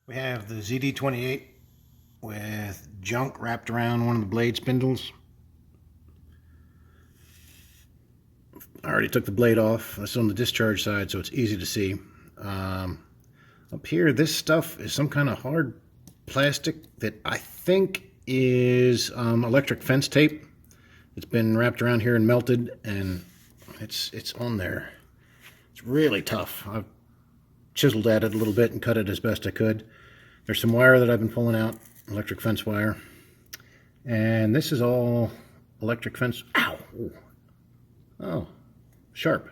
We have the ZD28 with junk wrapped around one of the blade spindles. I already took the blade off. It's on the discharge side, so it's easy to see. Up here, this stuff is some kind of hard plastic that I think is electric fence tape. It's been wrapped around here and melted, and it's on there. It's really tough. I've chiseled at it a little bit and cut it as best I could. There's some wire that I've been pulling out, electric fence wire. And this is all electric fence. Ow! Oh, sharp.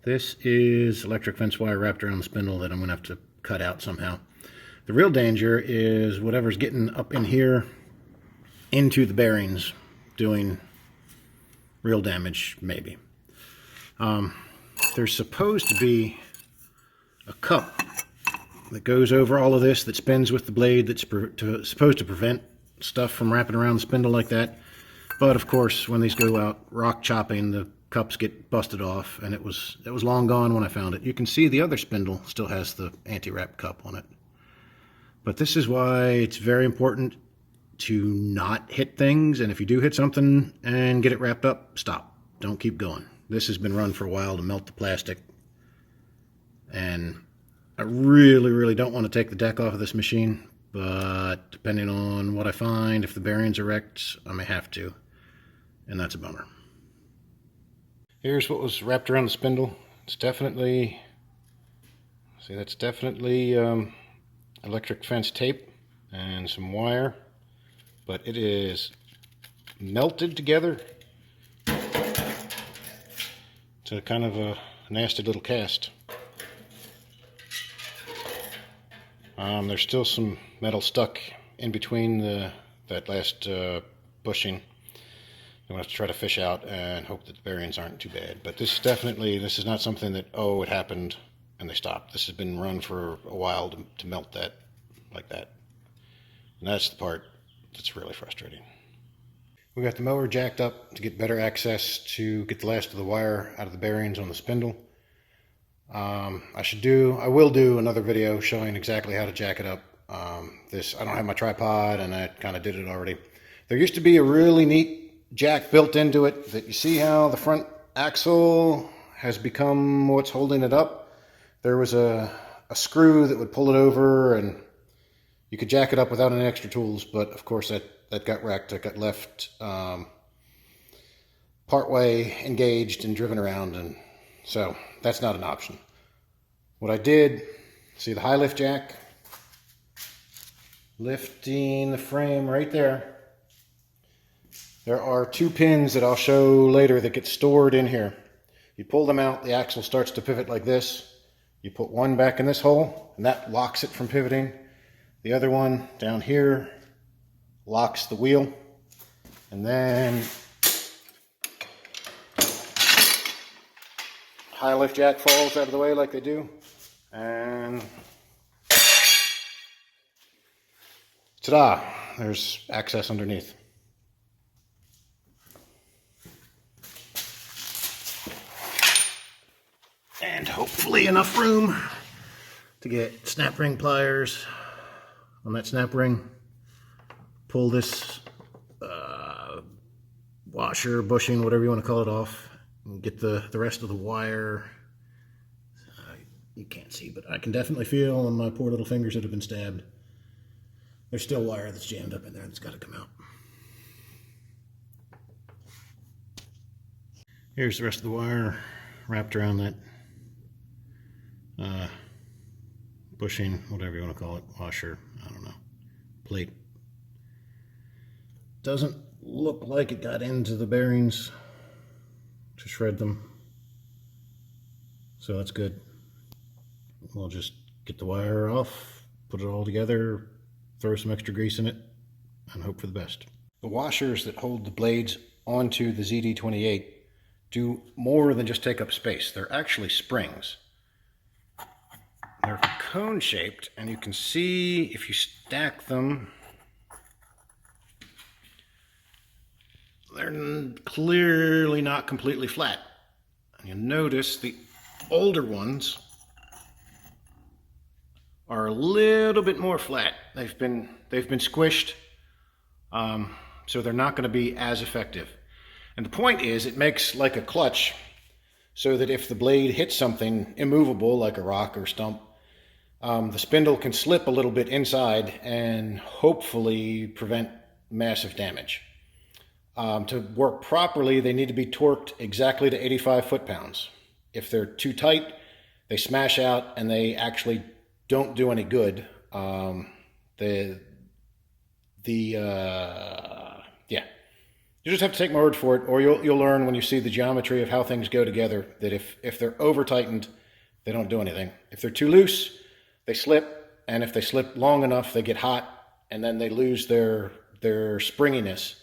This is electric fence wire wrapped around the spindle that I'm going to have to cut out somehow. The real danger is whatever's getting up in here into the bearings, doing real damage, maybe. There's supposed to be a cup that goes over all of this that spins with the blade that's supposed to prevent stuff from wrapping around the spindle like that. But of course, when these go out rock chopping, the cups get busted off, and it was long gone when I found it. You can see the other spindle still has the anti-wrap cup on it. But this is why it's very important to not hit things, and if you do hit something and get it wrapped up, stop. Don't keep going. This has been run for a while to melt the plastic, and I really don't want to take the deck off of this machine, but depending on what I find, if the bearings are wrecked, I may have to, and that's a bummer. Here's what was wrapped around the spindle. It's definitely, see, that's definitely electric fence tape and some wire, but it is melted together to kind of a nasty little cast. There's still some metal stuck in between that last bushing. I'm going to have to try to fish out and hope that the bearings aren't too bad. But this is not something that, oh, it happened and they stopped. This has been run for a while to melt that like that. And that's the part that's really frustrating. We got the mower jacked up to get better access to get the last of the wire out of the bearings on the spindle. I will do another video showing exactly how to jack it up. I don't have my tripod, and I kind of did it already. There used to be a really neat jack built into it that you see how the front axle has become what's holding it up. There was a screw that would pull it over, and you could jack it up without any extra tools, but of course that got wrecked. It got left partway engaged and driven around, and so that's not an option. What I did, see the high lift jack, lifting the frame right there. There are two pins that I'll show later that get stored in here. You pull them out, the axle starts to pivot like this. You put one back in this hole, and that locks it from pivoting. The other one down here locks the wheel. And then high lift jack falls out of the way like they do. And ta-da! There's access underneath. And hopefully enough room to get snap ring pliers on that snap ring. Pull this washer, bushing, whatever you want to call it, off, and get the rest of the wire. You can't see, but I can definitely feel on my poor little fingers that have been stabbed. There's still wire that's jammed up in there that's got to come out. Here's the rest of the wire wrapped around that bushing, whatever you want to call it, washer, I don't know, plate. Doesn't look like it got into the bearings to shred them, so that's good. We'll just get the wire off, put it all together, throw some extra grease in it, and hope for the best. The washers that hold the blades onto the ZD28 do more than just take up space. They're actually springs. They're cone shaped, and you can see if you stack them, they're clearly not completely flat. And you'll notice the older ones are a little bit more flat. They've been squished, so they're not going to be as effective. And the point is, it makes like a clutch, so that if the blade hits something immovable like a rock or stump, the spindle can slip a little bit inside and hopefully prevent massive damage. To work properly, they need to be torqued exactly to 85 foot-pounds. If they're too tight, they smash out and they actually don't do any good. Yeah, you just have to take my word for it, or you'll learn when you see the geometry of how things go together that if they're over tightened, they don't do anything. If they're too loose, they slip, and if they slip long enough, they get hot, and then they lose their springiness.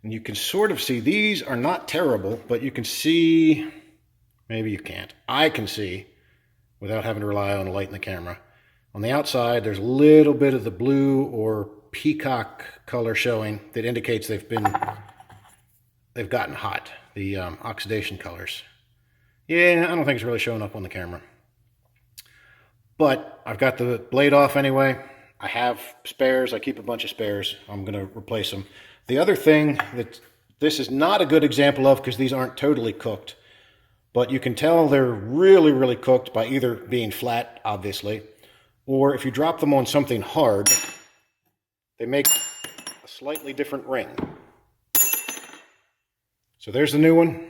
And you can sort of see, these are not terrible, but you can see, maybe you can't, I can see, without having to rely on a light in the camera. On the outside, there's a little bit of the blue or peacock color showing that indicates they've gotten hot, the oxidation colors. Yeah, I don't think it's really showing up on the camera. But I've got the blade off anyway. I have spares. I keep a bunch of spares. I'm going to replace them. The other thing that this is not a good example of, because these aren't totally cooked, but you can tell they're really, really cooked by either being flat, obviously, or if you drop them on something hard, they make a slightly different ring. So there's the new one.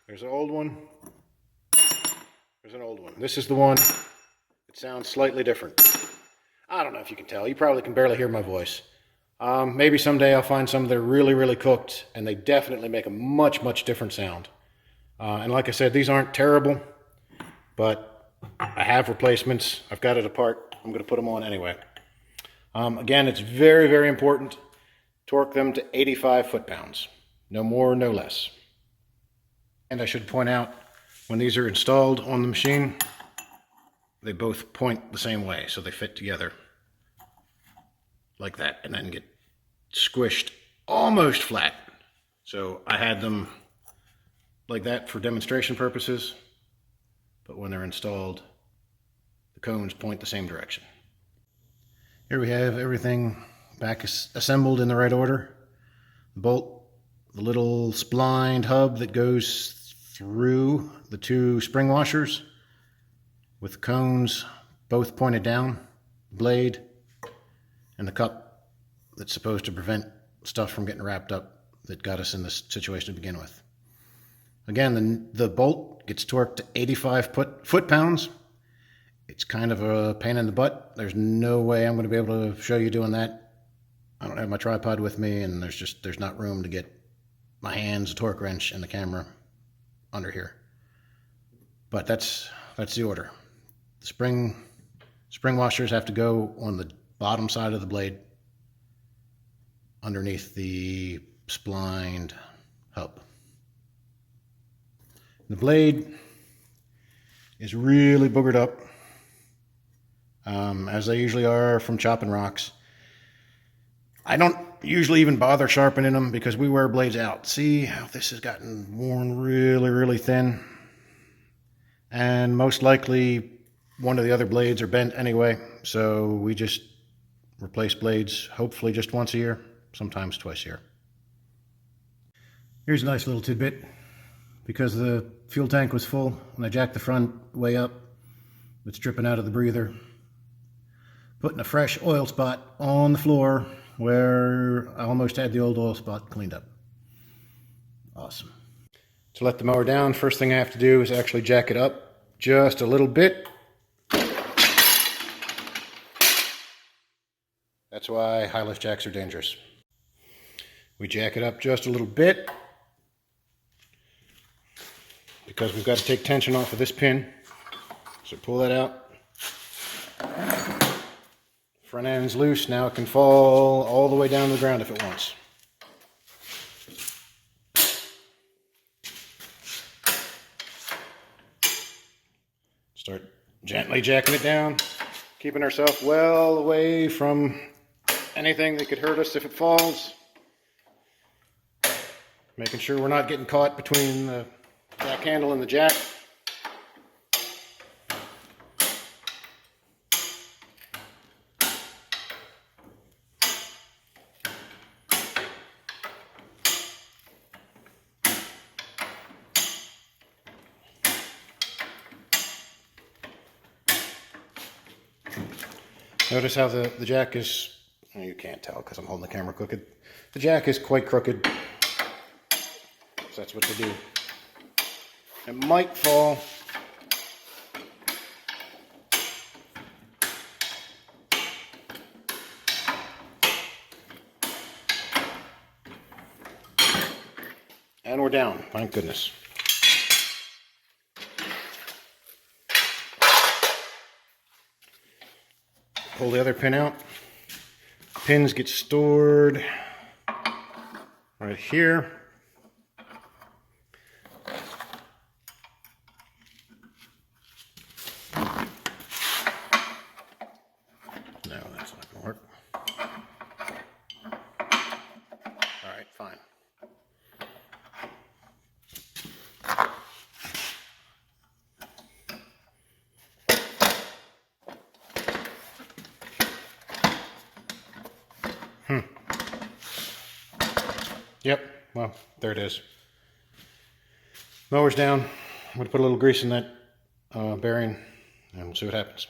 There's an old one. There's an old one. This is the one that sounds slightly different. I don't know if you can tell. You probably can barely hear my voice. Maybe someday I'll find some that are really, really cooked, and they definitely make a much, much different sound. And like I said, these aren't terrible, but I have replacements. I've got it apart. I'm going to put them on anyway. Again, it's very, very important. Torque them to 85 foot-pounds. No more, no less. And I should point out, when these are installed on the machine, they both point the same way, so they fit together like that, and then get squished almost flat. So I had them like that for demonstration purposes, but when they're installed, the cones point the same direction. Here we have everything back assembled in the right order. The bolt, the little splined hub that goes through the two spring washers, with the cones both pointed down, blade, and the cup that's supposed to prevent stuff from getting wrapped up that got us in this situation to begin with. Again, the bolt gets torqued to 85 foot-pounds. It's kind of a pain in the butt. There's no way I'm going to be able to show you doing that. I don't have my tripod with me, and there's not room to get my hands, a torque wrench, and the camera under here. But that's the order. The spring washers have to go on the bottom side of the blade underneath the splined hub. The blade is really boogered up, as they usually are from chopping rocks. I don't usually even bother sharpening them because we wear blades out. See how this has gotten worn really, really thin? And most likely one of the other blades are bent anyway, so we just replace blades hopefully just once a year, sometimes twice a year. Here's a nice little tidbit. Because the fuel tank was full, when I jacked the front way up, it's dripping out of the breather. Putting a fresh oil spot on the floor where I almost had the old oil spot cleaned up. Awesome. To let the mower down, first thing I have to do is actually jack it up just a little bit. That's why high lift jacks are dangerous. We jack it up just a little bit, because we've got to take tension off of this pin. So pull that out. Front end's loose. Now it can fall all the way down to the ground if it wants. Start gently jacking it down, keeping ourselves well away from anything that could hurt us if it falls. Making sure we're not getting caught between the jack handle and the jack. Notice how the jack is, you can't tell because I'm holding the camera crooked. The jack is quite crooked. So that's what to do. It might fall. And we're down, thank goodness. Pull the other pin out. Pins get stored right here. No, that's not going to work. All right, fine. Yep, well, there it is. Mower's down. I'm going to put a little grease in that bearing and we'll see what happens.